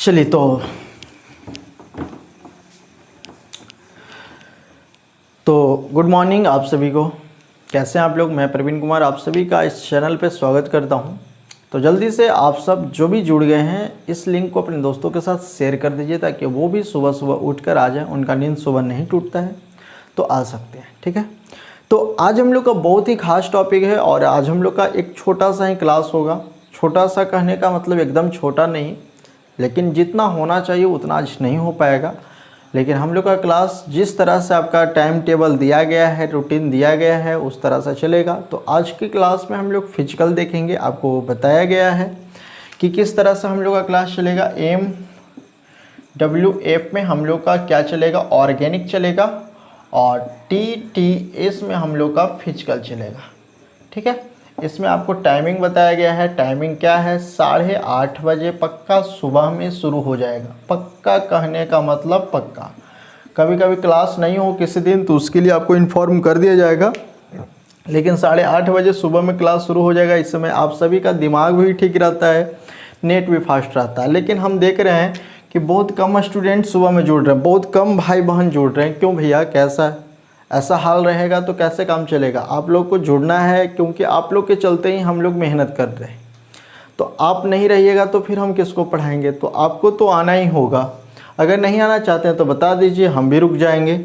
चलिए तो good morning आप सभी को। कैसे हैं आप लोग। मैं प्रवीण कुमार आप सभी का इस चैनल पे स्वागत करता हूं। तो जल्दी से आप सब जो भी जुड़ गए हैं इस लिंक को अपने दोस्तों के साथ शेयर कर दीजिए ताकि वो भी सुबह सुबह उठकर आ जाए। उनका नींद सुबह नहीं टूटता है तो आ सकते हैं, ठीक है। तो आज हम लोग का बहुत ही खास टॉपिक है और आज हम लोग का एक छोटा सा ही क्लास होगा। छोटा सा कहने का मतलब एकदम छोटा नहीं, लेकिन जितना होना चाहिए उतना आज नहीं हो पाएगा। लेकिन हम लोग का क्लास जिस तरह से आपका टाइम टेबल दिया गया है, रूटीन दिया गया है, उस तरह से चलेगा। तो आज की क्लास में हम लोग फिजिकल देखेंगे। आपको बताया गया है कि किस तरह से हम लोग का क्लास चलेगा। MWF में हम लोग का क्या चलेगा, ऑर्गेनिक चलेगा, और TTS में हम लोग का फिजिकल चलेगा, ठीक है। इसमें आपको टाइमिंग बताया गया है। टाइमिंग क्या है, 8:30 बजे पक्का सुबह में शुरू हो जाएगा। पक्का कहने का मतलब पक्का। कभी कभी क्लास नहीं हो किसी दिन तो उसके लिए आपको इन्फॉर्म कर दिया जाएगा, लेकिन 8:30 बजे सुबह में क्लास शुरू हो जाएगा। इस समय आप सभी का दिमाग भी ठीक रहता है, नेट भी फास्ट रहता है। लेकिन हम देख रहे हैं कि बहुत कम स्टूडेंट सुबह में जुड़ रहे हैं, बहुत कम भाई बहन जुड़ रहे हैं। क्यों भैया, कैसा है? ऐसा हाल रहेगा तो कैसे काम चलेगा। आप लोग को जुड़ना है क्योंकि आप लोग के चलते ही हम लोग मेहनत कर रहे हैं। तो आप नहीं रहिएगा तो फिर हम किसको पढ़ाएंगे। तो आपको तो आना ही होगा। अगर नहीं आना चाहते हैं तो बता दीजिए, हम भी रुक जाएंगे।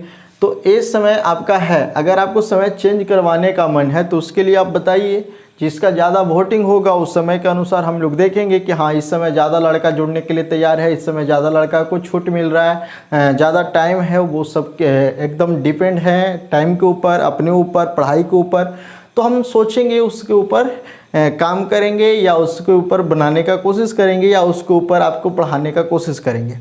तो इस समय आपका है, अगर आपको समय चेंज करवाने का मन है तो उसके लिए आप बताइए। जिसका ज़्यादा वोटिंग होगा उस समय के अनुसार हम लोग देखेंगे कि हाँ इस समय ज़्यादा लड़का जुड़ने के लिए तैयार है, इस समय ज़्यादा लड़का को छूट मिल रहा है, ज़्यादा टाइम है। वो सब एकदम डिपेंड है टाइम के ऊपर, अपने ऊपर, पढ़ाई के ऊपर। तो हम सोचेंगे, उसके ऊपर काम करेंगे या उसके ऊपर बनाने का कोशिश करेंगे या उसके ऊपर आपको पढ़ाने का कोशिश करेंगे।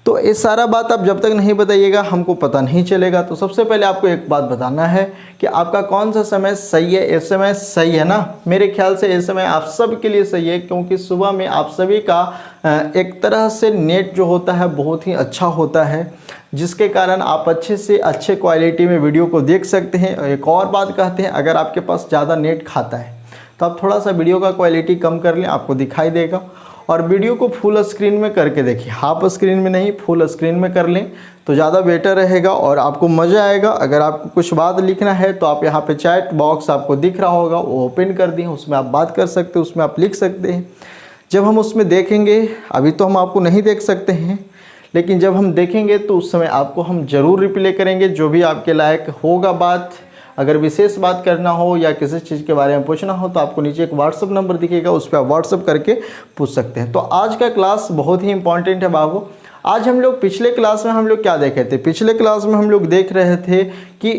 तो ये सारा बात आप जब तक नहीं बताइएगा हमको पता नहीं चलेगा। तो सबसे पहले आपको एक बात बताना है कि आपका कौन सा समय सही है। ये समय सही है ना? मेरे ख्याल से ये समय आप सब के लिए सही है, क्योंकि सुबह में आप सभी का एक तरह से नेट जो होता है बहुत ही अच्छा होता है, जिसके कारण आप अच्छे से अच्छे क्वालिटी में वीडियो को देख सकते हैं। एक और बात कहते हैं, अगर आपके पास ज़्यादा नेट खाता है तो आप थोड़ा सा वीडियो का क्वालिटी कम कर लें, आपको दिखाई देगा। और वीडियो को फुल स्क्रीन में करके देखिए, हाफ स्क्रीन में नहीं, फुल स्क्रीन में कर लें तो ज़्यादा बेटर रहेगा और आपको मज़ा आएगा। अगर आपको कुछ बात लिखना है तो आप यहाँ पे चैट बॉक्स आपको दिख रहा होगा, वो ओपन कर दिए, उसमें आप बात कर सकते हैं, उसमें आप लिख सकते हैं। जब हम उसमें देखेंगे, अभी तो हम आपको नहीं देख सकते हैं, लेकिन जब हम देखेंगे तो उस समय आपको हम ज़रूर रिप्लाई करेंगे जो भी आपके लायक होगा बात। अगर विशेष बात करना हो या किसी चीज़ के बारे में पूछना हो तो आपको नीचे एक व्हाट्सअप नंबर दिखेगा, उस पर आप व्हाट्सअप करके पूछ सकते हैं। तो आज का क्लास बहुत ही इंपॉर्टेंट है बाबू। आज हम लोग पिछले क्लास में हम लोग क्या देखे थे? पिछले क्लास में हम लोग देख रहे थे कि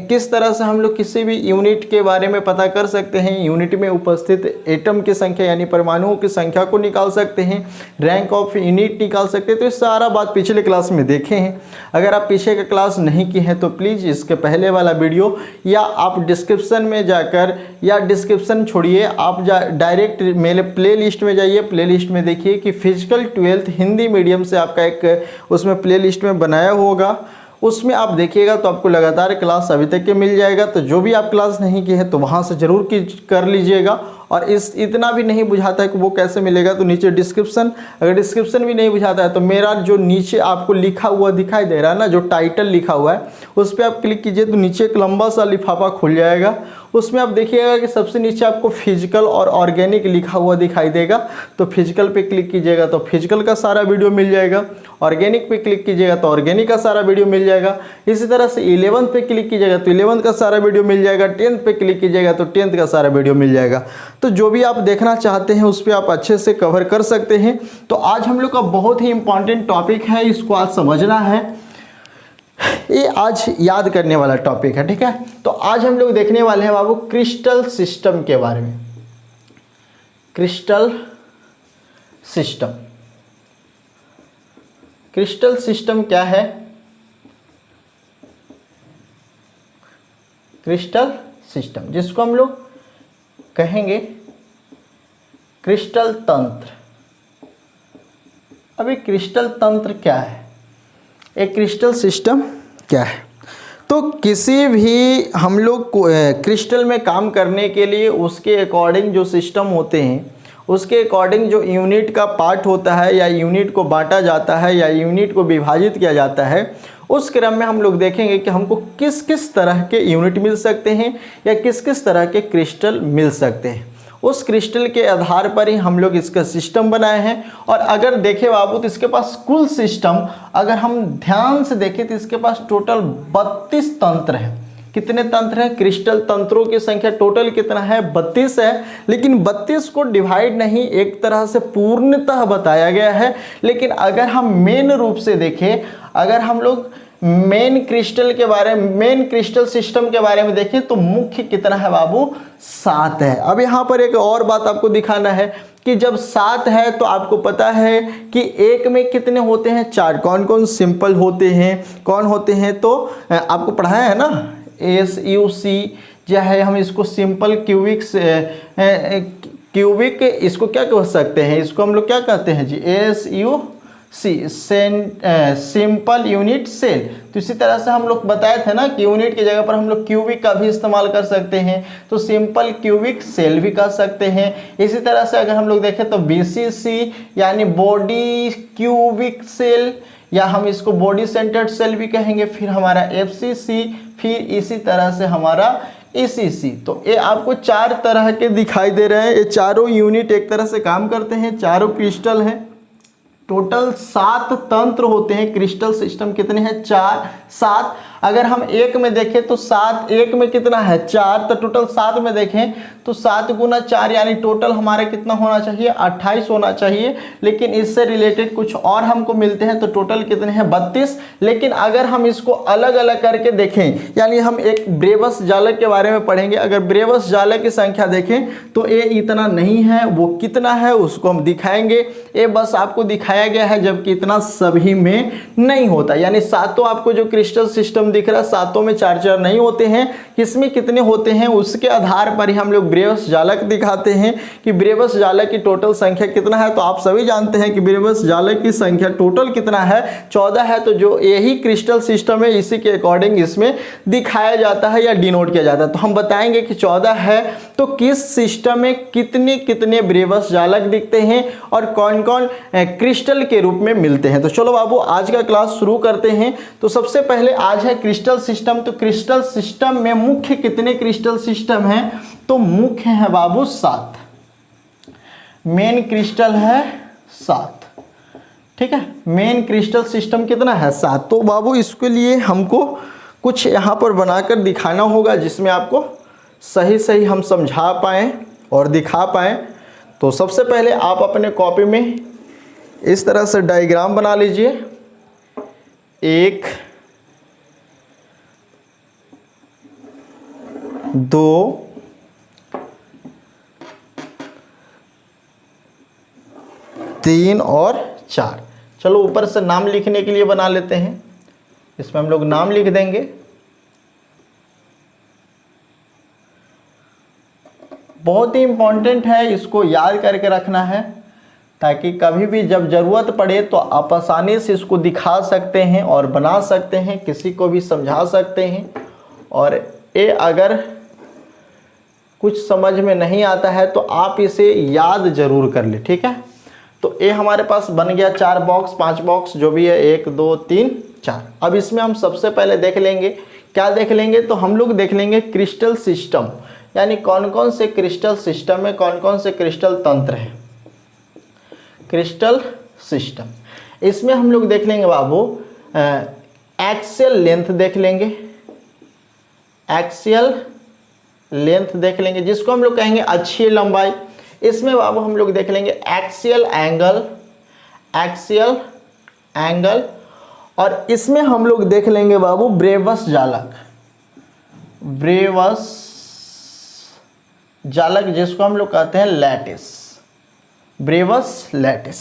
किस तरह से हम लोग किसी भी यूनिट के बारे में पता कर सकते हैं। यूनिट में उपस्थित एटम की संख्या यानी परमाणुओं की संख्या को निकाल सकते हैं, रैंक ऑफ यूनिट निकाल सकते हैं। तो ये सारा बात पिछले क्लास में देखे हैं। अगर आप पीछे का क्लास नहीं किए हैं तो प्लीज़ इसके पहले वाला वीडियो या आप डिस्क्रिप्शन में जाकर, या डिस्क्रिप्शन छोड़िए, आप डायरेक्ट मेरे प्ले लिस्ट में जाइए। प्ले लिस्ट में देखिए कि फिजिकल 12th हिंदी मीडियम से आपका एक उसमें प्ले लिस्ट में बनाया होगा, उसमें आप देखिएगा तो आपको लगातार क्लास अभी तक के मिल जाएगा। तो जो भी आप क्लास नहीं किए हैं तो वहाँ से ज़रूर कर लीजिएगा। और इतना भी नहीं बुझाता है कि वो कैसे मिलेगा तो नीचे डिस्क्रिप्शन, अगर डिस्क्रिप्शन भी नहीं बुझाता है तो मेरा जो नीचे आपको लिखा हुआ दिखाई दे रहा है ना, जो टाइटल लिखा हुआ है उस पर आप क्लिक कीजिए तो नीचे एक लंबा सा लिफाफा खुल जाएगा। उसमें आप देखिएगा कि सबसे नीचे आपको फिजिकल और ऑर्गेनिक लिखा हुआ दिखाई देगा। तो फिजिकल पे क्लिक कीजिएगा तो फिजिकल का सारा वीडियो मिल जाएगा, ऑर्गेनिक पे क्लिक कीजिएगा तो ऑर्गेनिक का सारा वीडियो मिल जाएगा। इसी तरह से 11th पे क्लिक कीजिएगा तो 11th का सारा वीडियो मिल जाएगा, 10th पे क्लिक कीजिएगा तो 10th का सारा वीडियो मिल जाएगा। तो जो भी आप देखना चाहते हैं उस पर आप अच्छे से कवर कर सकते हैं। तो आज हम लोग का बहुत ही इंपॉर्टेंट टॉपिक है, इसको आज समझना है, ये आज याद करने वाला टॉपिक है, ठीक है। तो आज हम लोग देखने वाले हैं बाबू क्रिस्टल सिस्टम के बारे में। क्रिस्टल सिस्टम, क्रिस्टल सिस्टम क्या है? क्रिस्टल सिस्टम जिसको हम लोग कहेंगे क्रिस्टल तंत्र। अभी क्रिस्टल तंत्र क्या है, एक क्रिस्टल सिस्टम क्या है? तो किसी भी हम लोग क्रिस्टल में काम करने के लिए उसके अकॉर्डिंग जो सिस्टम होते हैं उसके अकॉर्डिंग जो यूनिट का पार्ट होता है या यूनिट को बांटा जाता है या यूनिट को विभाजित किया जाता है, उस क्रम में हम लोग देखेंगे कि हमको किस किस तरह के यूनिट मिल सकते हैं या किस किस तरह के क्रिस्टल मिल सकते हैं। उस क्रिस्टल के आधार पर ही हम लोग इसका सिस्टम बनाए हैं। और अगर देखें बाबू तो इसके पास कुल सिस्टम अगर हम ध्यान से देखें तो इसके पास टोटल 32 तंत्र हैं। कितने तंत्र हैं? क्रिस्टल तंत्रों की संख्या टोटल कितना है? 32 है। लेकिन 32 को डिवाइड नहीं एक तरह से पूर्णतः बताया गया है। लेकिन अगर हम मेन रूप से देखें, अगर हम लोग मेन क्रिस्टल के बारे में, मेन क्रिस्टल सिस्टम के बारे में देखें तो मुख्य कितना है बाबू? 7 है। अब यहाँ पर एक और बात आपको दिखाना है कि जब 7 है तो आपको पता है कि एक में कितने होते हैं? 4। कौन कौन सिंपल होते हैं, कौन होते हैं? तो आपको पढ़ाया है ना, SUC जो है, हम इसको सिंपल क्यूबिक क्यूबिक इसको क्या कह सकते हैं? इसको हम लोग क्या कहते हैं जी? SUC simple unit cell. तो इसी तरह से हम लोग बताए थे ना कि यूनिट की जगह पर हम लोग क्यूबिक का भी इस्तेमाल कर सकते हैं, तो सिंपल क्यूबिक सेल भी कर सकते हैं। इसी तरह से अगर हम लोग देखें तो BCC यानी बॉडी क्यूबिक सेल, या हम इसको बॉडी सेंटर्ड सेल भी कहेंगे। फिर हमारा FCC, फिर इसी तरह से हमारा ECC। तो ये आपको 4 तरह के दिखाई दे रहे हैं। ये चारों यूनिट एक तरह से काम करते हैं, चारों क्रिस्टल हैं। टोटल 7 तंत्र होते हैं। क्रिस्टल सिस्टम कितने हैं? 4 7। अगर हम एक में देखें तो 7 एक में कितना है? 4। तो टोटल 7 में देखें तो 7 गुना 4 यानी टोटल हमारा कितना होना चाहिए? 28 होना चाहिए। लेकिन इससे रिलेटेड कुछ और हमको मिलते हैं तो टोटल कितने हैं? 32। लेकिन अगर हम इसको अलग अलग करके देखें, यानी हम एक ब्रेवस जालक के बारे में पढ़ेंगे। अगर ब्रेवस जालक की संख्या देखें तो ये इतना नहीं है, वो कितना है उसको हम दिखाएंगे। ये बस आपको दिखाया गया है, जबकि इतना सभी में नहीं होता। यानी सातों आपको जो क्रिस्टल सिस्टम दिख रहा है, सातों में 4-4 नहीं होते हैं। किसमें कितने होते हैं उसके आधार पर ही हम लोग ब्रेवस जालक दिखाते हैं कि ब्रेवस जालक की टोटल संख्या कितना है। तो आप सभी जानते हैं कि ब्रेवस जालक की संख्या टोटल कितना है? 14 है। तो जो यही क्रिस्टल सिस्टम है इसी के अकॉर्डिंग इसमें दिखाया जाता है या डिनोट किया जाता है। तो हम बताएंगे कि 14 है तो किस सिस्टम में कितने कितने ब्रेवस जालक दिखते हैं और कौन कौन क्रिस्टल के रूप में मिलते हैं। तो चलो बाबू आज का क्लास शुरू करते हैं। तो सबसे पहले आज है क्रिस्टल सिस्टम। तो क्रिस्टल सिस्टम में मुख्य कितने क्रिस्टल सिस्टम हैं? तो मुख्य है बाबू 7। मेन क्रिस्टल है 7। ठीक है, मेन क्रिस्टल सिस्टम कितना है? 7। तो बाबू इसके लिए हमको कुछ यहाँ पर बनाकर दिखाना होगा जिसमें आपको सही सही हम समझा पाएँ और दिखा पाएँ। तो सबसे पहले आप अपने कॉपी में इस तरह से डायग्राम बना लीजिए। 1 2 3 और 4। चलो ऊपर से नाम लिखने के लिए बना लेते हैं। इसमें हम लोग नाम लिख देंगे। बहुत ही इंपॉर्टेंट है, इसको याद करके रखना है ताकि कभी भी जब ज़रूरत पड़े तो आप आसानी से इसको दिखा सकते हैं और बना सकते हैं, किसी को भी समझा सकते हैं। और ये अगर कुछ समझ में नहीं आता है तो आप इसे याद ज़रूर कर ले। ठीक है, तो ये हमारे पास बन गया 4 बॉक्स 5 बॉक्स जो भी है, 1 2 3 4। अब इसमें हम सबसे पहले देख लेंगे, क्या देख लेंगे? तो हम लोग देख लेंगे क्रिस्टल सिस्टम, यानी कौन कौन से क्रिस्टल सिस्टम में कौन कौन से क्रिस्टल तंत्र हैं। क्रिस्टल सिस्टम, इसमें हम लोग देख लेंगे बाबू एक्सियल लेंथ देख लेंगे, एक्सियल लेंथ देख लेंगे जिसको हम लोग कहेंगे अक्षीय लंबाई। इसमें बाबू हम लोग देख लेंगे एक्सियल एंगल, एक्सियल एंगल। और इसमें हम लोग देख लेंगे बाबू ब्रेवस जालक, ब्रेवस जालक जिसको हम लोग कहते हैं लैटिस, ब्रेवस लैटिस।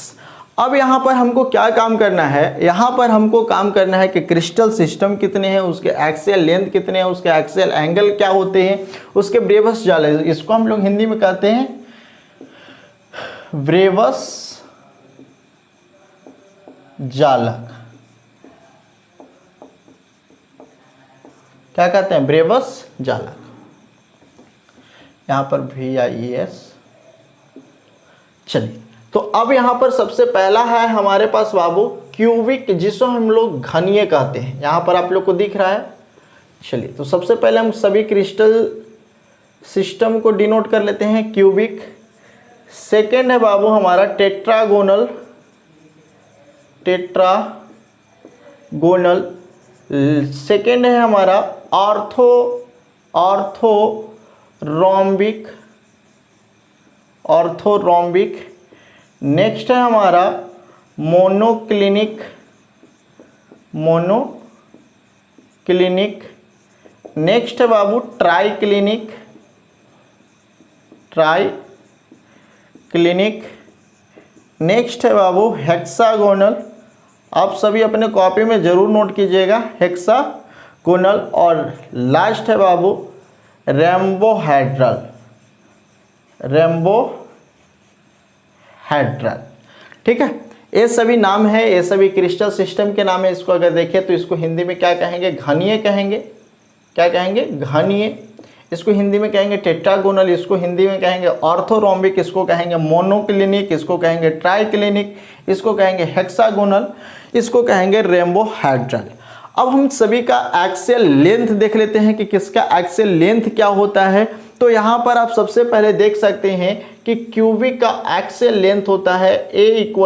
अब यहाँ पर हमको क्या काम करना है? यहाँ पर हमको काम करना है कि क्रिस्टल सिस्टम कितने हैं, उसके एक्सियल लेंथ कितने हैं, उसके एक्सियल एंगल क्या होते हैं, उसके ब्रेवस जालक, इसको हम लोग हिंदी में कहते हैं ब्रेवस जालक। क्या कहते हैं? ब्रेवस जालक। यहाँ पर VIES चलिए, तो अब यहाँ पर सबसे पहला है हमारे पास बाबू क्यूबिक, जिसको हम लोग घनीय कहते हैं। यहाँ पर आप लोग को दिख रहा है। चलिए, तो सबसे पहले हम सभी क्रिस्टल सिस्टम को डिनोट कर लेते हैं क्यूबिक। सेकेंड है बाबू हमारा टेट्रागोनल, टेट्रागोनल। सेकेंड है हमारा ऑर्थोरोम्बिक, ऑर्थोरोम्बिक। नेक्स्ट है हमारा मोनोक्लिनिक, मोनोक्लिनिक। नेक्स्ट है बाबू ट्राइक्लिनिक, ट्राइक्लिनिक। नेक्स्ट है बाबू हेक्सागोनल। आप सभी अपने कॉपी में ज़रूर नोट कीजिएगा, हेक्सागोनल। और लास्ट है बाबू रैम्बोहेड्रल, रैम्बोहेड्रल। ठीक है, ये सभी नाम है, ये सभी क्रिस्टल सिस्टम के नाम है। इसको अगर देखें तो इसको हिंदी में क्या कहेंगे? घनीय कहेंगे। क्या कहेंगे? घनीय। इसको हिंदी में कहेंगे टेट्रागोनल, इसको हिंदी में कहेंगे ऑर्थोरोम्बिक, इसको कहेंगे मोनोक्लिनिक, इसको कहेंगे ट्राइक्लिनिक, इसको कहेंगे हेक्सागोनल, इसको कहेंगे रैम्बोहेड्रल। अब हम सभी का एक्सियल लेंथ देख लेते हैं कि किसका एक्सियल लेंथ क्या होता है। तो यहाँ पर आप सबसे पहले देख सकते हैं कि क्यूबिक का एक्सियल लेंथ होता है A =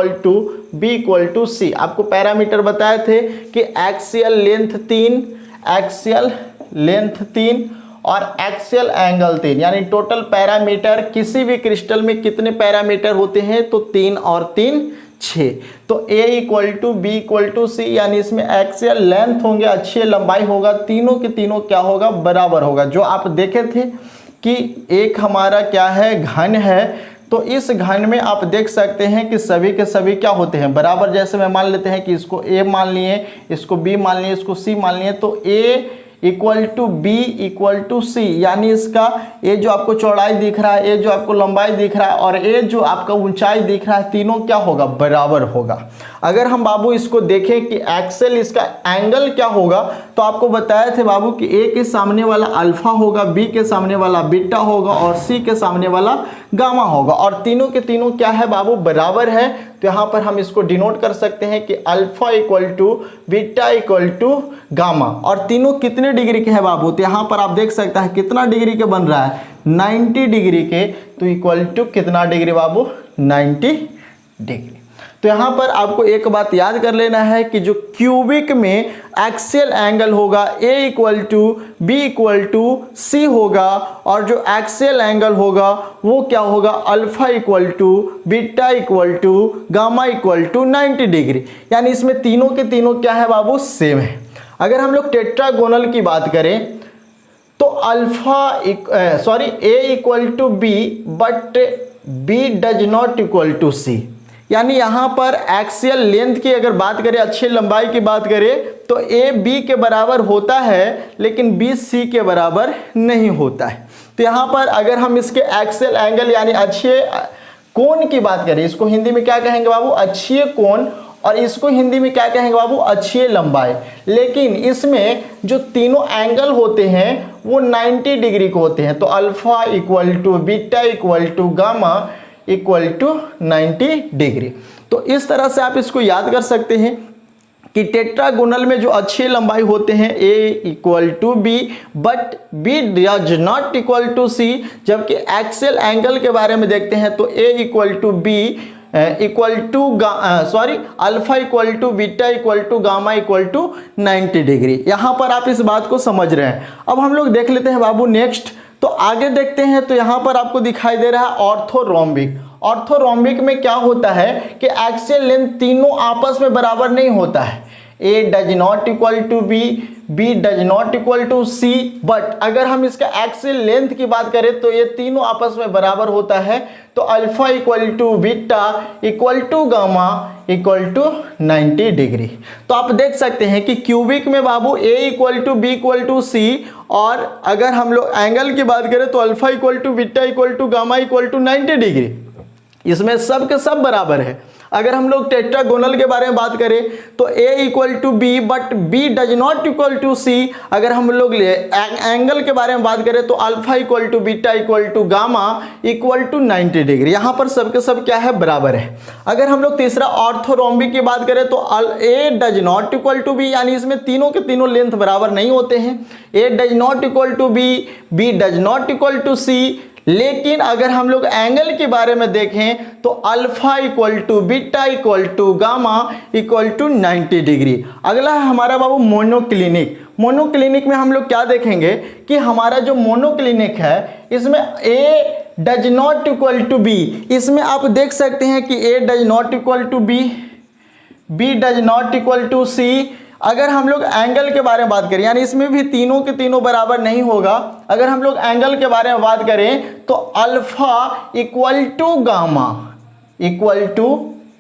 B = C। आपको पैरामीटर बताए थे कि एक्सियल लेंथ 3, एक्सियल लेंथ 3 और एक्सियल एंगल 3, यानी टोटल पैरामीटर किसी भी क्रिस्टल में कितने पैरामीटर होते हैं? तो 3 और 3 6। तो A = B = C, यानी इसमें एक्सियल लेंथ होंगे, अक्षीय लंबाई होगा, तीनों के तीनों क्या होगा? बराबर होगा। जो आप देखे थे कि एक हमारा क्या है? घन है। तो इस घन में आप देख सकते हैं कि सभी के सभी क्या होते हैं? बराबर। जैसे मैं मान लेते हैं कि इसको A मान लिए, इसको B मान लिए, इसको C मान लिए, तो A = B = C, यानी इसका ये जो आपको चौड़ाई दिख रहा है, ये जो आपको लंबाई दिख रहा है और ये जो आपका ऊंचाई दिख रहा है, तीनों क्या होगा? बराबर होगा। अगर हम बाबू इसको देखें कि एक्सेल इसका एंगल क्या होगा, तो आपको बताए थे बाबू कि A के सामने वाला अल्फा होगा, B के सामने वाला बीटा होगा और C के सामने वाला गामा होगा, और तीनों के तीनों क्या है बाबू? बराबर है। तो यहाँ पर हम इसको डिनोट कर सकते हैं कि अल्फा = बीटा = गामा। और तीनों कितने डिग्री के हैं बाबू? तो यहाँ पर आप देख सकते हैं कितना डिग्री के बन रहा है? 90 डिग्री के। तो इक्वल टू कितना डिग्री बाबू? 90 डिग्री। तो यहाँ पर आपको एक बात याद कर लेना है कि जो क्यूबिक में एक्सियल एंगल होगा A = B = C होगा, और जो एक्सियल एंगल होगा वो क्या होगा? Alpha = beta = gamma = 90 degree. यानी इसमें तीनों के तीनों क्या है बाबू? सेम है। अगर हम लोग टेट्रागोनल की बात करें तो A = B but B does not = C, यानी यहाँ पर एक्सियल लेंथ की अगर बात करें, अच्छी लंबाई की बात करें, तो A B के बराबर होता है लेकिन B C के बराबर नहीं होता है। तो यहाँ पर अगर हम इसके एक्सियल एंगल यानी अक्षीय कोण की बात करें, इसको हिंदी में क्या कहेंगे बाबू? अक्षीय कोण। और इसको हिंदी में क्या कहेंगे बाबू? अक्षीय लंबाई। लेकिन इसमें जो तीनों एंगल होते हैं वो 90 डिग्री के होते हैं। तो अल्फा = बीटा = गामा = 90 डिग्री। तो इस तरह से आप इसको याद कर सकते हैं कि टेट्रागोनल में जो अक्षीय लंबाई होते हैं A = B but B does not = C, जबकि एक्सियल एंगल के बारे में देखते हैं तो A = B alpha = beta = gamma = 90 degree. यहाँ पर आप इस बात को समझ रहे हैं। अब हम लोग देख लेते हैं बाबू नेक्स्ट। तो आगे देखते हैं, तो यहाँ पर आपको दिखाई दे रहा है ऑर्थोरोम्बिक। ऑर्थोरोम्बिक में क्या होता है कि एक्सियल लेंथ तीनों आपस में बराबर नहीं होता है। A does not = B, B does not = C, but अगर हम इसका एक्सियल लेंथ की बात करें तो ये तीनों आपस में बराबर होता है। तो अल्फा = बीटा = गामा = 90 डिग्री। तो आप देख सकते हैं कि क्यूबिक में बाबू A = B = C, और अगर हम लोग एंगल की बात करें तो अल्फा = बीटा = गामा = 90 डिग्री। इसमें सब के सब बराबर है। अगर हम लोग टेट्रागोनल के बारे में बात करें तो A equal to B but B does not equal to C। अगर हम लोग एंगल के बारे में बात करें तो alpha equal to beta equal to gamma equal to 90 degree. यहाँ पर सबके सब क्या है, बराबर है। अगर हम लोग तीसरा ऑर्थोरोम्बिक की बात करें तो A does not equal to B, यानी इसमें तीनों के तीनों लेंथ बराबर नहीं होते हैं। A does not equal to B, B does not equal to C। लेकिन अगर हम लोग एंगल के बारे में देखें तो alpha equal to beta equal to gamma equal to 90 degree. अगला है हमारा बाबू मोनोक्लिनिक। मोनोक्लिनिक में हम लोग क्या देखेंगे कि हमारा जो मोनोक्लिनिक है इसमें A does not equal to B, इसमें आप देख सकते हैं कि A does not equal to B, B does not equal to C। अगर हम लोग एंगल के बारे में बात करें, यानी इसमें भी तीनों के तीनों बराबर नहीं होगा। अगर हम लोग एंगल के बारे में बात करें तो alpha equal to gamma equal to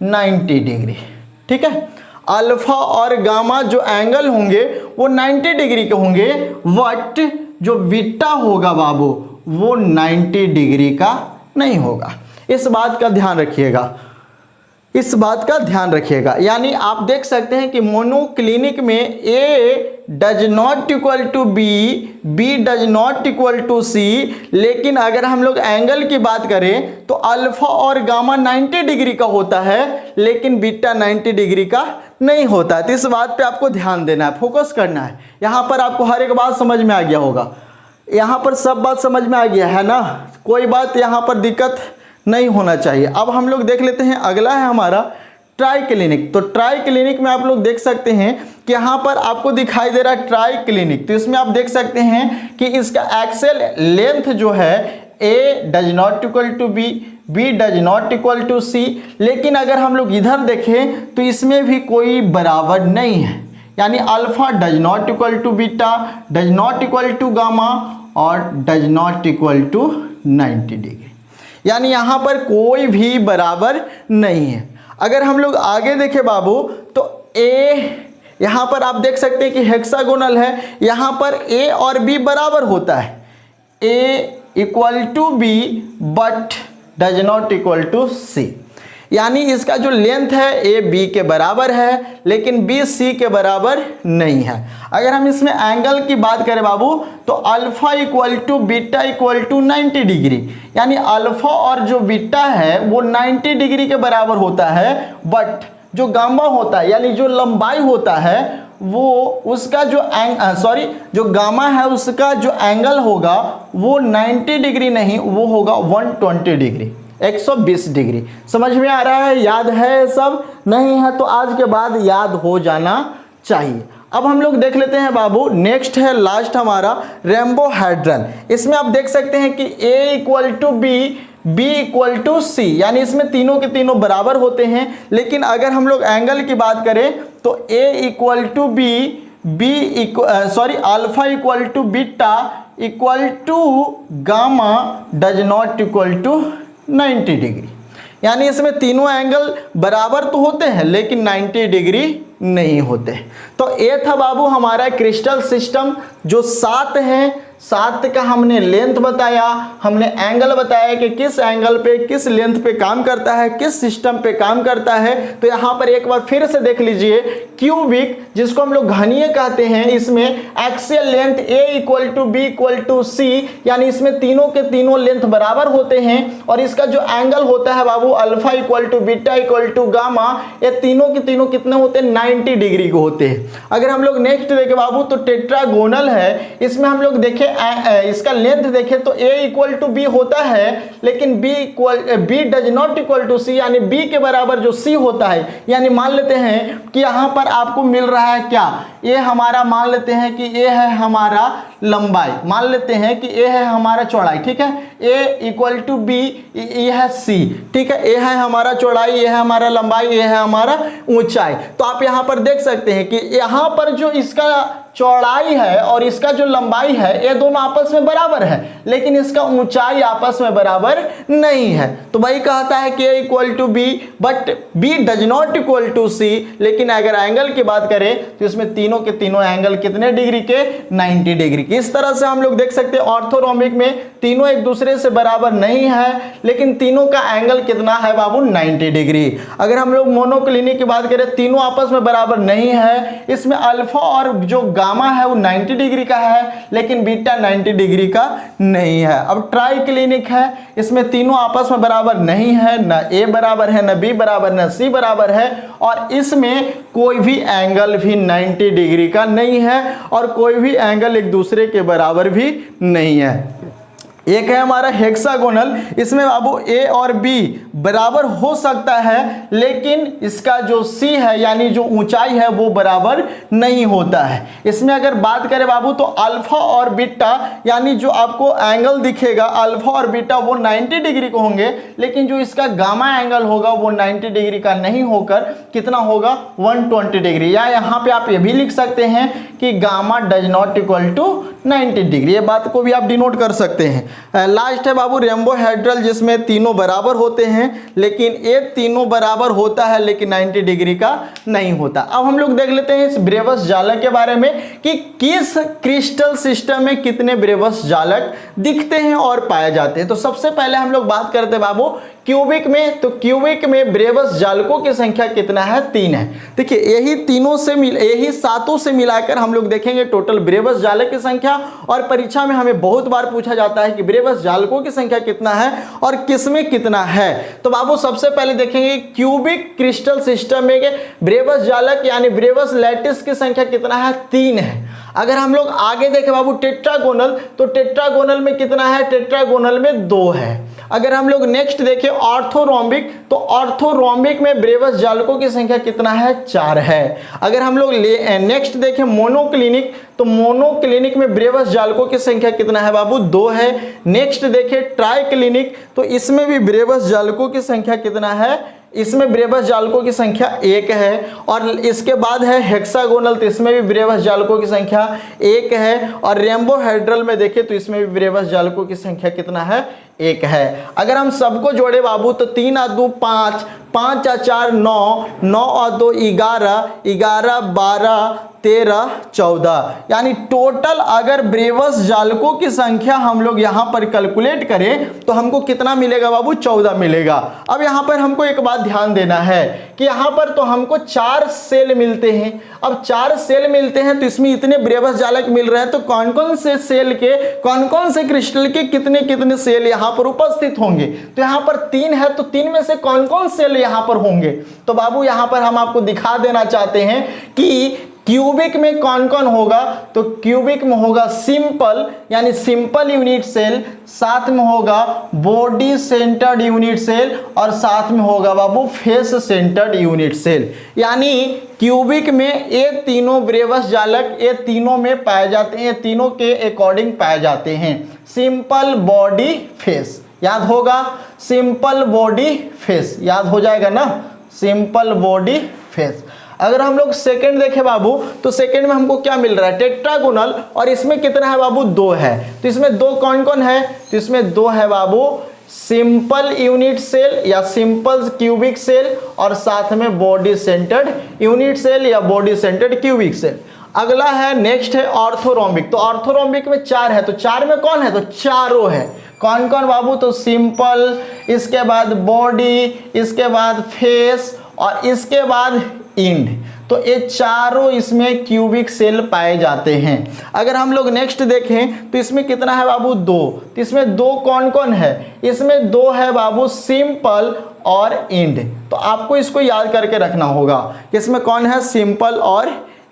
90 degree. ठीक है, अल्फा और गामा जो एंगल होंगे वो 90 डिग्री के होंगे, बट जो बीटा होगा बाबू वो 90 डिग्री का नहीं होगा। इस बात का ध्यान रखिएगा, इस बात का ध्यान रखिएगा। यानी आप देख सकते हैं कि मोनोक्लिनिक में A does not equal to B, B does not equal to C। लेकिन अगर हम लोग एंगल की बात करें तो अल्फा और गामा 90 डिग्री का होता है, लेकिन बीटा 90 डिग्री का नहीं होता है। तो इस बात पे आपको ध्यान देना है, फोकस करना है। यहाँ पर आपको हर एक बात समझ में आ गया होगा, यहाँ पर सब बात समझ में आ गया है ना, कोई बात यहाँ पर दिक्कत नहीं होना चाहिए। अब हम लोग देख लेते हैं, अगला है हमारा ट्राइक्लिनिक। तो ट्राइक्लिनिक में आप लोग देख सकते हैं कि यहाँ पर आपको दिखाई दे रहा है ट्राइक्लिनिक। तो इसमें आप देख सकते हैं कि इसका एक्सेल लेंथ जो है A does not equal to B, B does not equal to C। लेकिन अगर हम लोग इधर देखें तो इसमें भी कोई बराबर नहीं है, यानी alpha does not equal to beta, does not equal to gamma और does not equal to 90 degree, यानी यहाँ पर कोई भी बराबर नहीं है। अगर हम लोग आगे देखें बाबू तो A, यहाँ पर आप देख सकते हैं कि हेक्सागोनल है, यहाँ पर A और B बराबर होता है, A equal to B but does not equal to C। यानी इसका जो लेंथ है A B के बराबर है, लेकिन B C के बराबर नहीं है। अगर हम इसमें एंगल की बात करें बाबू तो alpha equal to beta equal to 90 degree, यानी अल्फा और जो बीटा है वो 90 डिग्री के बराबर होता है, बट जो गामा होता है यानी जो लंबाई होता है वो उसका जो गामा है उसका जो एंगल होगा वो 90 डिग्री नहीं, वो होगा 120 डिग्री, 120 डिग्री। समझ में आ रहा है, याद है सब? नहीं है तो आज के बाद याद हो जाना चाहिए। अब हम लोग देख लेते हैं बाबू, नेक्स्ट है लास्ट हमारा रेम्बोहेड्रन। इसमें आप देख सकते हैं कि A equal to B, B equal to C, यानी इसमें तीनों के तीनों बराबर होते हैं। लेकिन अगर हम लोग एंगल की बात करें तो A equal to B, alpha equal to beta equal to gamma does not equal to 90 degree, यानी इसमें तीनों एंगल बराबर तो होते हैं लेकिन 90 डिग्री नहीं होते। तो ये था बाबू हमारा क्रिस्टल सिस्टम जो 7 है। 7 का हमने लेंथ बताया, हमने एंगल बताया कि किस एंगल पे किस लेंथ पे काम करता है, किस सिस्टम पे काम करता है। तो यहाँ पर एक बार फिर से देख लीजिए, क्यूबिक जिसको हम लोग घनीय कहते हैं, इसमें axial length A equal to B equal to C, यानी इसमें तीनों के तीनों लेंथ बराबर होते हैं। और इसका जो एंगल होता है बाबू alpha equal to beta equal to gamma, ये तीनों के तीनों कितने होते हैं, 90 डिग्री के होते हैं। अगर हम लोग नेक्स्ट देखें बाबू तो टेट्रागोनल है, इसमें हम लोग देखें इसका लेंथ देखें तो A इक्वल टू बी होता है, लेकिन B does not equal to C, यानी B के बराबर जो C होता है। यानी मान लेते हैं कि यहाँ पर आपको मिल रहा है क्या, ये हमारा मान लेते हैं कि ये है हमारा लंबाई, मान लेते हैं कि ये है हमारा चौड़ाई, ठीक है, A इक्वल टू B, ये है C, ठीक है, ये है हमारा चौड़ाई, ये है हमारा लंबाई, ये है हमारा ऊंचाई। तो आप यहाँ पर देख सकते हैं कि यहाँ पर जो इसका चौड़ाई है और इसका जो लंबाई है ये दोनों आपस में बराबर है, लेकिन इसका ऊंचाई आपस में बराबर नहीं है। तो भाई कहता है कि A equal to B but B does not equal to C। लेकिन अगर एंगल की बात करें तो इसमें तीनों के तीनों एंगल कितने डिग्री के, 90 डिग्री के। इस तरह से हम लोग देख सकते हैं ऑर्थोरोम्बिक में तीनों एक दूसरे से बराबर नहीं है, लेकिन तीनों का एंगल कितना है बाबू, 90 डिग्री। अगर हम लोग मोनोक्लिनिक की बात करें, तीनों आपस में बराबर नहीं है, इसमें अल्फा और जो गामा है वो 90 डिग्री का है, लेकिन बीटा 90 डिग्री का नहीं है। अब ट्राइक्लिनिक है, इसमें तीनों आपस में बराबर नहीं है, ना A बराबर है, ना B बराबर, ना C बराबर है, और इसमें कोई भी एंगल भी 90 डिग्री का नहीं है और कोई भी एंगल एक दूसरे के बराबर भी नहीं है। एक है हमारा हेक्सागोनल, इसमें बाबू A और B बराबर हो सकता है, लेकिन इसका जो C है यानी जो ऊंचाई है वो बराबर नहीं होता है। इसमें अगर बात करें बाबू तो अल्फा और बीटा यानी जो आपको एंगल दिखेगा अल्फा और बीटा वो 90 डिग्री के होंगे, लेकिन जो इसका गामा एंगल होगा वो 90 डिग्री का नहीं होकर कितना होगा, 120 डिग्री। या यहाँ पे आप ये भी लिख सकते हैं कि gamma does not equal to 90 degree, ये बात को भी आप डिनोट कर सकते हैं। लास्ट है बाबू रेम्बोहेड्रल, जिसमें तीनों बराबर होते हैं, लेकिन ये तीनों बराबर होता है लेकिन 90 डिग्री का नहीं होता। अब हम लोग देख लेते हैं इस ब्रेवस जालक के बारे में कि किस क्रिस्टल सिस्टम में कितने ब्रेवस जालक दिखते हैं और पाए जाते हैं। तो सबसे पहले हम लोग बात करते हैं बाबू क्यूबिक में। तो क्यूबिक में ब्रेवस जालकों की संख्या कितना है, 3 है। देखिए यही सातों से मिलाकर हम लोग देखेंगे टोटल ब्रेवस जालक की संख्या, और परीक्षा में हमें बहुत बार पूछा जाता है कि ब्रेवस जालकों की संख्या कितना है और किसमें कितना है। तो बाबू सबसे पहले देखेंगे क्यूबिक क्रिस्टल सिस्टम में ब्रेवस जालक यानी ब्रेवस लैटिस की संख्या कितना है, 3 है। अगर हम लोग आगे देखें बाबू टेट्रागोनल, तो टेट्रागोनल में कितना है, टेट्रागोनल में 2 है। अगर हम लोग नेक्स्ट देखें ऑर्थोरोम्बिक, तो ऑर्थोरोम्बिक में ब्रेवस जालकों की संख्या कितना है, 4 है। अगर हम लोग नेक्स्ट देखें मोनोक्लिनिक, तो मोनोक्लिनिक में ब्रेवस जालकों की संख्या कितना है बाबू, 2 है। नेक्स्ट देखें ट्राइक्लिनिक, तो इसमें भी ब्रेवस जालकों की संख्या कितना है, इसमें ब्रेवस जालकों की संख्या 1 है। और इसके बाद है हेक्सागोनल, तो इसमें भी ब्रेवस जालकों की संख्या 1 है। और रेम्बोहेड्रल में देखें तो इसमें भी ब्रेवस जालकों की संख्या कितना है, 1 है। अगर हम सबको जोड़े बाबू तो 3 और 2 5, 5 और 4 9, 9 और 2 11, 11 12 13 14, यानी टोटल अगर ब्रेवस जालकों की संख्या हम लोग यहाँ पर कैलकुलेट करें तो हमको कितना मिलेगा बाबू, 14 मिलेगा। अब यहाँ पर हमको एक बात ध्यान देना है कि यहाँ पर तो हमको 4 सेल मिलते हैं। अब 4 सेल मिलते हैं तो इसमें इतने ब्रेवस जालक मिल रहे हैं, तो कौन कौन से सेल के, कौन कौन से क्रिस्टल के कितने कितने सेल यहाँ पर उपस्थित होंगे। तो यहाँ पर 3 है, तो 3 में से कौन कौन सेल यहाँ पर होंगे। तो बाबू यहाँ पर हम आपको दिखा देना चाहते हैं कि क्यूबिक में कौन कौन होगा। तो क्यूबिक में होगा सिंपल यानी सिंपल यूनिट सेल, साथ में होगा बॉडी सेंटर्ड यूनिट सेल, और साथ में होगा बाबू फेस सेंटर्ड यूनिट सेल। यानी क्यूबिक में ये तीनों ब्रेवस जालक ये तीनों में पाए जाते हैं, ये तीनों के अकॉर्डिंग पाए जाते हैं। सिंपल बॉडी फेस याद होगा, सिंपल बॉडी फेस याद हो जाएगा ना, सिंपल बॉडी फेस। अगर हम लोग सेकंड देखें बाबू, तो सेकंड में हमको क्या मिल रहा है, टेट्रागोनल, और इसमें कितना है बाबू, 2 है। तो इसमें 2 कौन कौन है, तो इसमें 2 है बाबू सिंपल यूनिट सेल या सिंपल क्यूबिक सेल, और साथ में बॉडी सेंटर्ड यूनिट सेल या बॉडी सेंटर्ड क्यूबिक सेल। अगला है नेक्स्ट है ऑर्थोरोम्बिक। तो ऑर्थोरोम्बिक में 4 है, तो 4 में कौन है, तो चारों है। कौन कौन बाबू, तो सिंपल, इसके बाद बॉडी, इसके बाद फेस, और इसके बाद इंड। तो ये चारों इसमें क्यूबिक सेल पाए जाते हैं। अगर हम लोग नेक्स्ट देखें तो इसमें कितना है बाबू, 2। तो इसमें 2 कौन कौन है, इसमें 2 है बाबू सिंपल और इंड। तो आपको इसको याद करके रखना होगा, इसमें कौन है, सिंपल और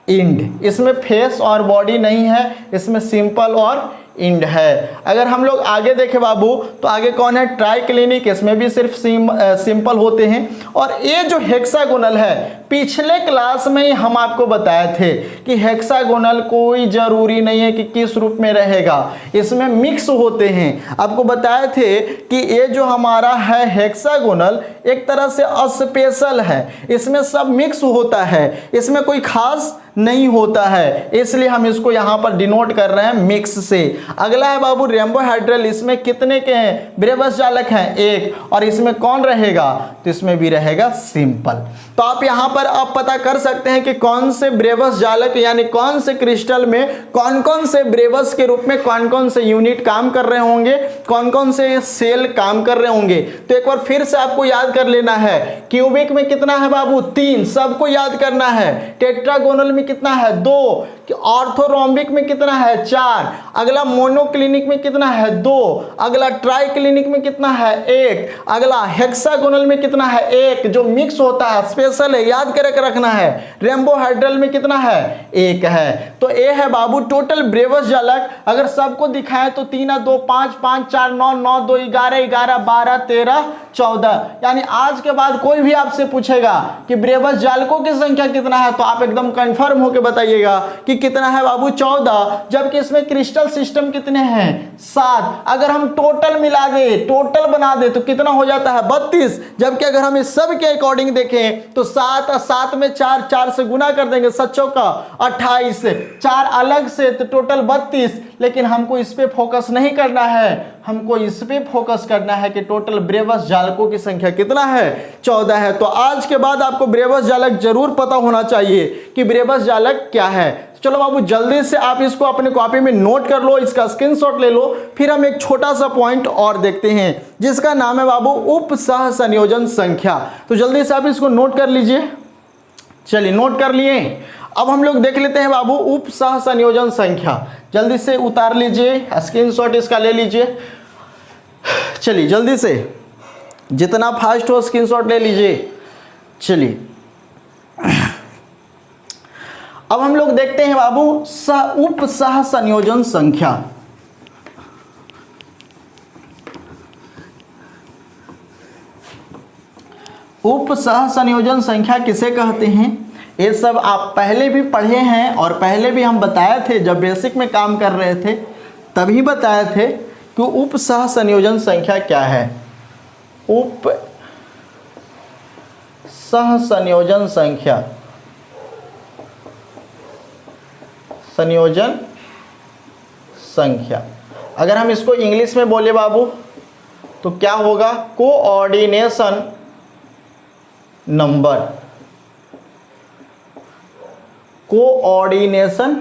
इंड। इसमें फेस और बॉडी नहीं है, इसमें सिंपल और इंड है। अगर हम लोग आगे देखें बाबू, तो आगे कौन है, ट्राइक्लिनिक, इसमें भी सिर्फ सिंपल होते हैं। और ये जो हेक्सागोनल है, पिछले क्लास में ही हम आपको बताए थे कि हेक्सागोनल कोई जरूरी नहीं है कि किस रूप में रहेगा, इसमें मिक्स होते हैं। आपको बताए थे कि ये जो हमारा है हेक्सागोनल एक तरह से स्पेशल है, इसमें सब मिक्स होता है, इसमें कोई खास नहीं होता है, इसलिए हम इसको यहाँ पर डिनोट कर रहे हैं मिक्स से। अगला है बाबू रेम्बोहेड्रल, इसमें कितने के हैं ब्रेवस जालक हैं? एक। और इसमें कौन रहेगा? तो इसमें भी रहेगा सिंपल। तो आप यहाँ पर आप पता कर सकते हैं कि कौन से ब्रेवस जालक यानी कौन से क्रिस्टल में कौन कौन से ब्रेवस के रूप में कौन कौन से यूनिट काम कर रहे होंगे, कौन कौन से सेल काम कर रहे होंगे। तो एक बार फिर से आपको याद कर लेना है। क्यूबिक में कितना है बाबू? 3, सबको याद करना है। टेट्रागोनल में कितना है? 2। ऑर्थोरोम्बिक में कितना है? 4। अगला मोनोक्लिनिक में कितना है? 2। अगला ट्राइक्लिनिक में कितना है? 1। अगला हेक्सागोनल में कितना है? 1। जो मिक्स होता है स्पेशल है, याद करके रखना है। रेम्बोहेड्रल में कितना है? 1 है। तो ये है बाबू टोटल ब्रेवस जालक। अगर सबको दिखाएं तो 3 2 5 5 4 9 9 2 11 11 12 13 14। यानी आज के बाद कोई भी आपसे पूछेगा कि ब्रेवस जालकों की संख्या कितना है, तो आप एकदम कंफर्म होकर बताइएगा कि कितना है बाबू? 14। जबकि इसमें क्रिस्टल सिस्टम कितने हैं? 7। अगर हम टोटल मिला दे, टोटल बना दे तो कितना हो जाता है? 32। जबकि अगर हम इस सब के अकॉर्डिंग देखें तो 7 और 7 में 4, 4 से गुना कर देंगे, 7 चौका 28, 4 अलग से तो टोटल 32। लेकिन हमको इस पे फोकस नहीं करना है, हमको इस पे फोकस करना है कि टोटल ब्रेवस जालकों की संख्या कितना है? 14 है। तो आज के बाद आपको ब्रेवस जालक जरूर पता होना चाहिए कि ब्रेवस जालक क्या है। चलो बाबू जल्दी से आप इसको अपने कॉपी में नोट कर लो, इसका स्क्रीनशॉट ले लो। फिर हम एक छोटा सा पॉइंट और देखते हैं जिसका नाम है बाबू उप सह संयोजन संख्या। तो जल्दी से आप इसको नोट कर लीजिए। चलिए नोट कर लिए। अब हम लोग देख लेते हैं बाबू उप सह संयोजन संख्या। जल्दी से उतार लीजिए, स्क्रीनशॉट इसका ले लीजिए। चलिए जल्दी से, जितना फास्ट हो स्क्रीनशॉट ले लीजिए। चलिए अब हम लोग देखते हैं बाबू उप सह संयोजन संख्या। उप सह संयोजन संख्या किसे कहते हैं? ये सब आप पहले भी पढ़े हैं और पहले भी हम बताए थे, जब बेसिक में काम कर रहे थे तभी बताए थे कि उप सह संयोजन संख्या क्या है। उप सह संयोजन संख्या, संयोजन संख्या अगर हम इसको इंग्लिश में बोले बाबू तो क्या होगा? Coordination number. Coordination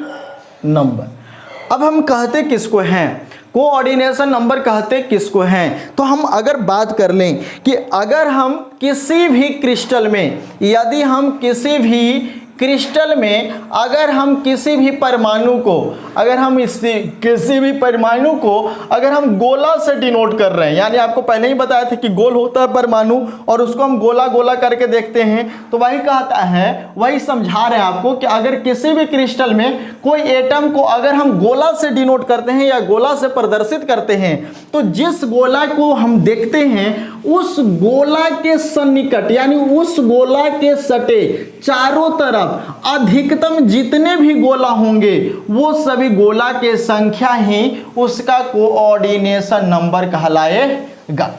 number. अब हम कहते किसको हैं? कोऑर्डिनेशन नंबर कहते किसको हैं? तो हम अगर बात कर लें कि अगर हम किसी भी क्रिस्टल में, यदि हम किसी भी क्रिस्टल में अगर हम किसी भी परमाणु को, अगर हम किसी भी परमाणु को अगर हम गोला से डिनोट कर रहे हैं, यानी आपको पहले ही बताया था कि गोल होता है परमाणु और उसको हम गोला गोला करके देखते हैं, तो वही कहता है, वही समझा रहे हैं आपको कि अगर किसी भी क्रिस्टल में कोई एटम को अगर हम गोला से डिनोट करते हैं या गोला से प्रदर्शित करते हैं, तो जिस गोला को हम देखते हैं उस गोला के सन्निकट यानी उस गोला के सटे चारों तरफ अधिकतम जितने भी गोला होंगे वो सभी गोला के संख्या ही उसका कोऑर्डिनेशन नंबर कहलाएगा।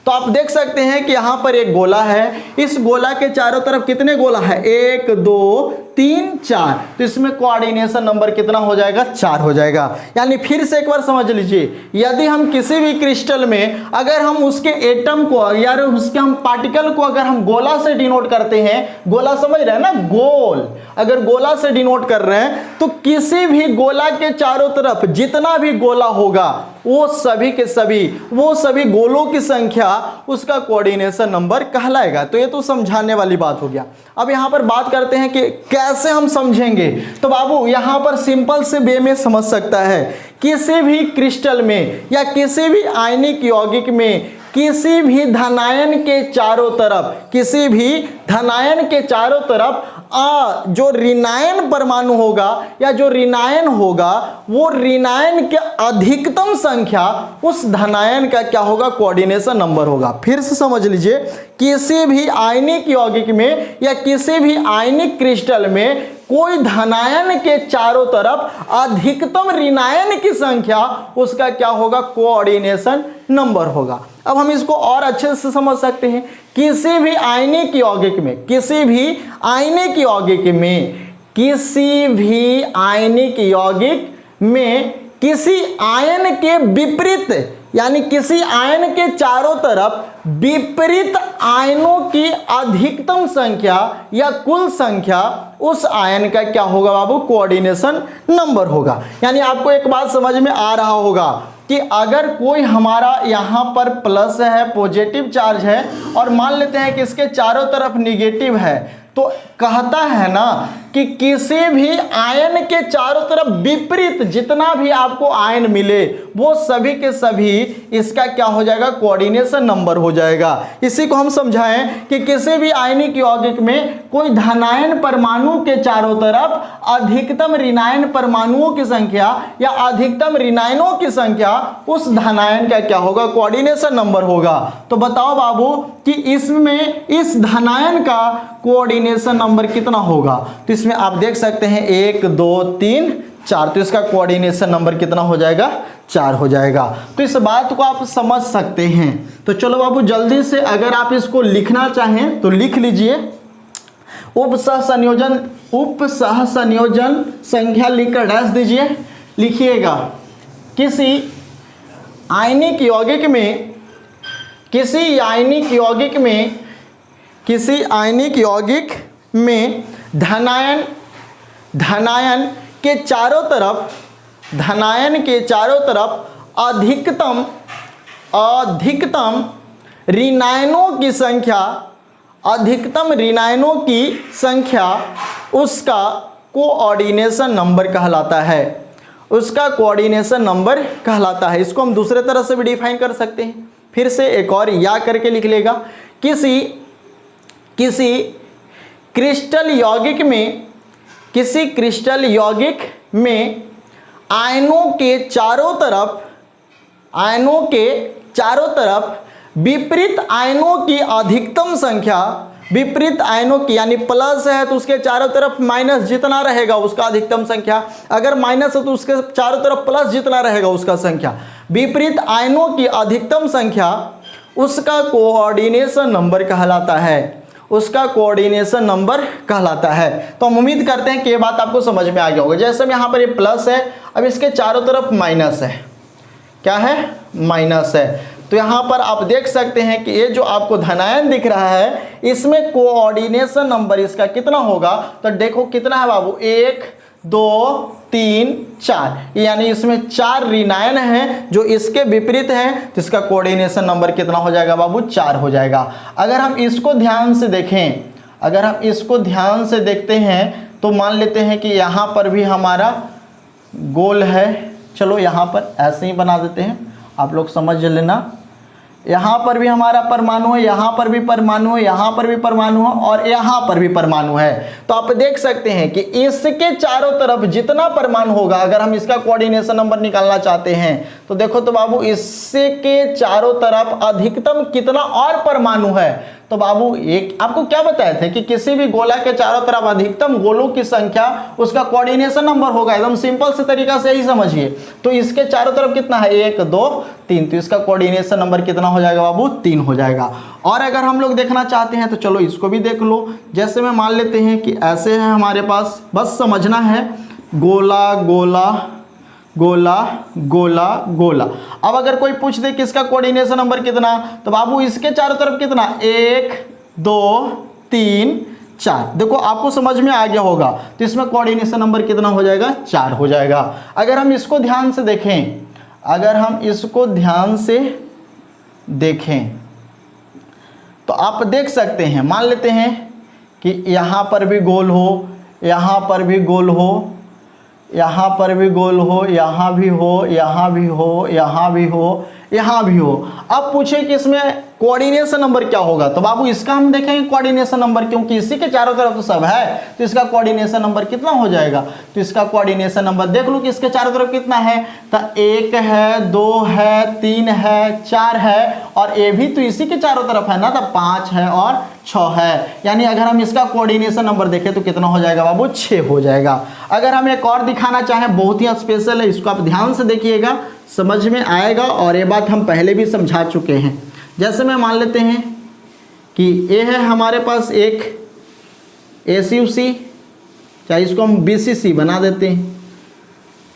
तो आप देख सकते हैं कि यहां पर एक गोला है, इस गोला के चारों तरफ कितने गोला है? 1 2 3 4। तो इसमें कोऑर्डिनेशन नंबर कितना हो जाएगा? 4 हो जाएगा। यानी फिर से एक बार समझ लीजिए, यदि हम किसी भी क्रिस्टल में अगर हम उसके एटम को या उसके हम पार्टिकल को अगर हम गोला से डिनोट करते हैं, गोला समझ रहे हैं ना, गोल, अगर गोला से डिनोट कर रहे हैं तो किसी भी गोला के चारों तरफ जितना भी गोला होगा वो सभी के सभी, वो सभी गोलों की संख्या उसका कोऑर्डिनेशन नंबर कहलाएगा। तो ये तो समझाने वाली बात हो गया। अब यहां पर बात करते हैं कि कैसे हम समझेंगे। तो बाबू यहां पर सिंपल से वे में समझ सकता है, किसी भी क्रिस्टल में या किसी भी आयनिक यौगिक में किसी भी धनायन के चारों तरफ, किसी भी धनायन के चारों तरफ जो ऋणायन परमाणु होगा या जो ऋणायन होगा वो ऋणायन के अधिकतम संख्या उस धनायन का क्या होगा? कोऑर्डिनेशन नंबर होगा। फिर से समझ लीजिए, किसी भी आयनिक यौगिक में या किसी भी आयनिक क्रिस्टल में कोई धनायन के चारों तरफ अधिकतम ऋणायन की संख्या उसका क्या होगा? कोऑर्डिनेशन नंबर होगा। अब हम इसको और अच्छे से समझ सकते हैं, किसी भी आयनिक यौगिक में, किसी भी आयनिक यौगिक में किसी भी आयनिक यौगिक में किसी आयन के विपरीत, यानी किसी आयन के चारों तरफ विपरीत आयनों की अधिकतम संख्या या कुल संख्या उस आयन का क्या होगा बाबू, कोऑर्डिनेशन नंबर होगा। यानी आपको एक बात समझ में आ रहा होगा कि अगर कोई हमारा यहाँ पर प्लस है, पॉजिटिव चार्ज है, और मान लेते हैं कि इसके चारों तरफ निगेटिव है, तो कहता है ना कि किसी भी आयन के चारों तरफ विपरीत जितना भी आपको आयन मिले वो सभी के सभी इसका क्या हो जाएगा, कोऑर्डिनेशन नंबर हो जाएगा। इसी को हम समझाएं कि किसी भी आयनिक यौगिक में कोई धनायन परमाणु के चारों तरफ अधिकतम ऋणायन परमाणुओं की संख्या या अधिकतम ऋणायनों की संख्या उस धनायन का क्या होगा, कोऑर्डिनेशन नंबर होगा। तो बताओ बाबू कि इसमें इस धनायन का कोऑर्डिनेशन नंबर कितना होगा। तो इसमें आप देख सकते हैं 1 2 3 4, तो इसका कोऑर्डिनेशन नंबर कितना हो जाएगा, 4 हो जाएगा। तो इस बात को आप समझ सकते हैं। तो चलो बाबू जल्दी से अगर आप इसको लिखना चाहें तो लिख लीजिए। उपसहसंयोजन संख्या लिखकर डैश दीजिए। लिखिएगा किसी आयनिक यौगिक में धनायन के चारों तरफ अधिकतम ऋणायनों की संख्या उसका कोऑर्डिनेशन नंबर कहलाता है। इसको हम दूसरे तरह से भी डिफाइन कर सकते हैं। फिर से एक और या करके लिख लेगा। किसी क्रिस्टल यौगिक में आयनों के चारों तरफ विपरीत आयनों की अधिकतम संख्या, विपरीत आयनों की यानी प्लस है तो उसके चारों तरफ माइनस जितना रहेगा उसका अधिकतम संख्या, अगर माइनस है तो उसके चारों तरफ प्लस जितना रहेगा उसका संख्या, विपरीत आयनों की अधिकतम संख्या उसका कोऑर्डिनेशन नंबर कहलाता है। तो हम उम्मीद करते हैं कि ये बात आपको समझ में आ गया होगा। जैसे में यहाँ पर ये प्लस है, अब इसके चारों तरफ माइनस है, क्या है, माइनस है। तो यहाँ पर आप देख सकते हैं कि ये जो आपको धनायन दिख रहा है इसमें कोऑर्डिनेशन नंबर इसका कितना होगा। तो देखो कितना है बाबू, 1 2 3 4, यानी इसमें 4 ऋणायन हैं जो इसके विपरीत हैं, तो इसका कोऑर्डिनेशन नंबर कितना हो जाएगा बाबू, 4 हो जाएगा। अगर हम इसको ध्यान से देखते हैं तो मान लेते हैं कि यहाँ पर भी हमारा गोल है। चलो यहाँ पर ऐसे ही बना देते हैं, आप लोग समझ लेना। यहाँ पर भी हमारा परमाणु है, यहाँ पर भी परमाणु है, यहाँ पर भी परमाणु है और यहाँ पर भी परमाणु है। तो आप देख सकते हैं कि इसके चारों तरफ जितना परमाणु होगा, अगर हम इसका कोऑर्डिनेशन नंबर निकालना चाहते हैं तो देखो तो बाबू इसके चारों तरफ अधिकतम कितना और परमाणु है। तो बाबू एक आपको क्या बताए थे कि किसी भी गोला के चारों तरफ अधिकतम गोलों की संख्या उसका कोऑर्डिनेशन नंबर होगा। एकदम सिंपल से तरीका से ही समझिए। तो इसके चारों तरफ कितना है, 1 2 3, तो इसका कोऑर्डिनेशन नंबर कितना हो जाएगा बाबू, 3 हो जाएगा। और अगर हम लोग देखना चाहते हैं तो चलो इसको भी देख लो। जैसे में मान लेते हैं कि ऐसे है हमारे पास, बस समझना है, गोला गोला गोला गोला गोला। अब अगर कोई पूछ दे कि इसका कोऑर्डिनेशन नंबर कितना, तो बाबू इसके चारों तरफ कितना, 1 2 3 4। देखो आपको समझ में आ गया होगा। तो इसमें कोऑर्डिनेशन नंबर कितना हो जाएगा, 4 हो जाएगा। अगर हम इसको ध्यान से देखें तो आप देख सकते हैं, मान लेते हैं कि यहाँ पर भी गोल हो, यहाँ पर भी गोल हो, यहाँ पर भी गोल हो, यहाँ भी हो, यहाँ भी हो, यहाँ भी हो, यहाँ भी हो। अब पूछे कि इसमें कोऑर्डिनेशन नंबर क्या होगा, तो बाबू इसका हम देखेंगे कोऑर्डिनेशन नंबर, क्योंकि इसी के चारों तरफ तो सब है, तो इसका कोऑर्डिनेशन नंबर कितना हो जाएगा। तो इसका कोऑर्डिनेशन नंबर देख लो कि इसके चारों तरफ कितना है, तो 1 है 2 है 3 है 4 है और ये भी तो इसी के चारों तरफ है ना, तो 5 है और 6 है। यानी अगर हम इसका कोऑर्डिनेशन नंबर देखें तो कितना हो जाएगा बाबू, 6 हो जाएगा। अगर हम एक और दिखाना चाहें, बहुत ही स्पेशल है, इसको आप ध्यान से देखिएगा, समझ में आएगा। और ये बात हम पहले भी समझा चुके हैं। जैसे में मान लेते हैं कि ये है हमारे पास एक ACUC, चाहे इसको हम BCC बना देते हैं।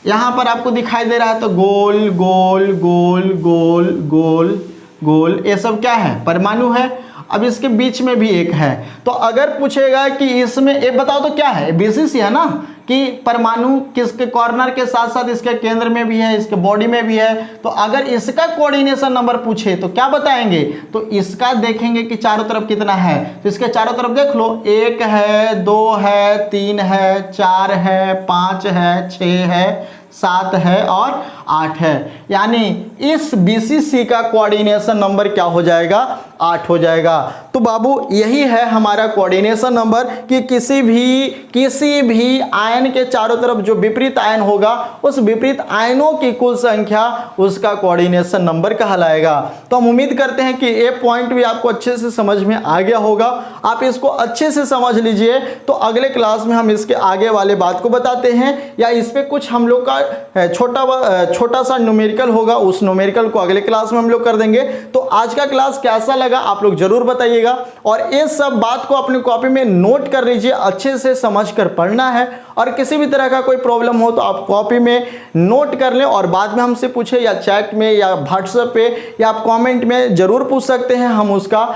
यहाँ पर आपको दिखाई दे रहा है तो गोल गोल गोल गोल गोल गोल, ये सब क्या है? परमाणु है। अब इसके बीच में भी एक है, तो अगर पूछेगा कि इसमें ये बताओ तो क्या है? BCC है ना, कि परमाणु किसके कॉर्नर के साथ साथ इसके केंद्र में भी है, इसके बॉडी में भी है। तो अगर इसका कोऑर्डिनेशन नंबर पूछे तो क्या बताएंगे? तो इसका देखेंगे कि चारों तरफ कितना है, तो इसके चारों तरफ देख लो, 1 है, 2 है, 3 है, 4 है, 5 है, 6 है, 7 है और 8 है। यानी इस BCC का कोऑर्डिनेशन नंबर क्या हो जाएगा? 8 हो जाएगा। तो बाबू यही है हमारा कोऑर्डिनेशन नंबर कि किसी भी आयन के चारों तरफ जो विपरीत आयन होगा उस विपरीत आयनों की कुल संख्या उसका कोऑर्डिनेशन नंबर कहलाएगा। तो हम उम्मीद करते हैं कि ये पॉइंट भी आपको अच्छे से समझ में आ गया होगा। आप इसको अच्छे से समझ लीजिए, तो अगले क्लास में हम इसके आगे वाले बात को बताते हैं, या इस पे कुछ हम लोग का छोटा सा न्यूमेरिकल होगा, उस न्यूमेरिकल को अगले क्लास में हम लोग कर देंगे। तो आज का क्लास कैसा लगा आप लोग जरूर बताइएगा, और ये सब बात को अपनी कॉपी में नोट कर लीजिए, अच्छे से समझ कर पढ़ना है। और किसी भी तरह का कोई प्रॉब्लम हो तो आप कॉपी में नोट कर लें और बाद में हमसे पूछे, या चैट में या व्हाट्सएप पे या आप कमेंट में जरूर पूछ सकते हैं, हम उसका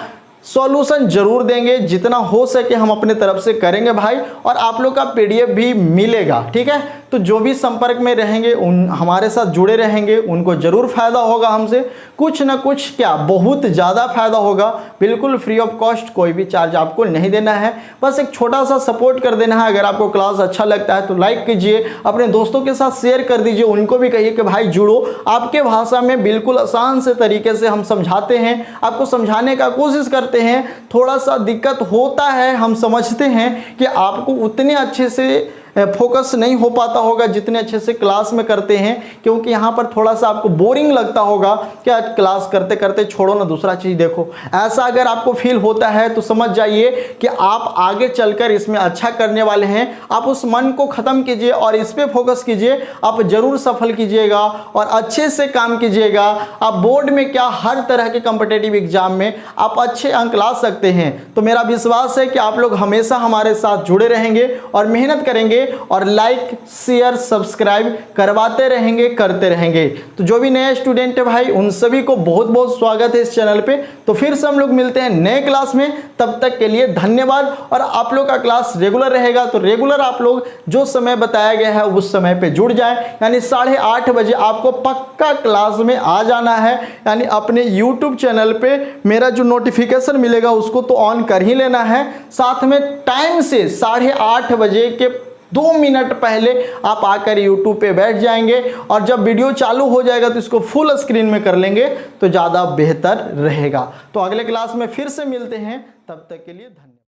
सॉल्यूशन जरूर देंगे, जितना हो सके हम अपने तरफ से करेंगे भाई। और आप लोग का PDF भी मिलेगा, ठीक है। तो जो भी संपर्क में रहेंगे, उन हमारे साथ जुड़े रहेंगे, उनको जरूर फायदा होगा हमसे, कुछ ना कुछ क्या बहुत ज़्यादा फायदा होगा। बिल्कुल फ्री ऑफ कॉस्ट, कोई भी चार्ज आपको नहीं देना है, बस एक छोटा सा सपोर्ट कर देना है। अगर आपको क्लास अच्छा लगता है तो लाइक कीजिए, अपने दोस्तों के साथ शेयर कर दीजिए, उनको भी कहिए कि भाई जुड़ो। आपके भाषा में बिल्कुल आसान से तरीके से हम समझाते हैं, आपको समझाने का कोशिश करते हैं। थोड़ा सा दिक्कत होता है, हम समझते हैं कि आपको उतने अच्छे से फोकस नहीं हो पाता होगा जितने अच्छे से क्लास में करते हैं, क्योंकि यहाँ पर थोड़ा सा आपको बोरिंग लगता होगा कि आज क्लास करते करते छोड़ो ना दूसरा चीज़ देखो। ऐसा अगर आपको फील होता है तो समझ जाइए कि आप आगे चलकर इसमें अच्छा करने वाले हैं। आप उस मन को ख़त्म कीजिए और इस पर फोकस कीजिए, आप ज़रूर सफल कीजिएगा और अच्छे से काम कीजिएगा। आप बोर्ड में क्या हर तरह के कॉम्पिटिटिव एग्जाम में आप अच्छे अंक ला सकते हैं। तो मेरा विश्वास है कि आप लोग हमेशा हमारे साथ जुड़े रहेंगे और मेहनत करेंगे और लाइक शेयर सब्सक्राइब करवाते रहेंगे, करते रहेंगे। तो जो भी नए स्टूडेंट है भाई, उन सभी को बहुत बहुत स्वागत है इस चैनल पे। तो फिर से हम लोग मिलते हैं नए क्लास में, तब तक के लिए धन्यवाद। और आप लोग का क्लास रेगुलर रहेगा, तो रेगुलर आप लोग जो समय बताया गया है उस समय पे जुड़ जाएं, यानी 8:30 बजे आपको पक्का क्लास में आ जाना है। यानी अपने यूट्यूब चैनल पे मेरा जो नोटिफिकेशन मिलेगा उसको तो ऑन कर ही लेना है, साथ में टाइम से 8:30 बजे के 2 मिनट पहले आप आकर YouTube पे बैठ जाएंगे, और जब वीडियो चालू हो जाएगा तो इसको फुल स्क्रीन में कर लेंगे तो ज़्यादा बेहतर रहेगा। तो अगले क्लास में फिर से मिलते हैं, तब तक के लिए धन्यवाद।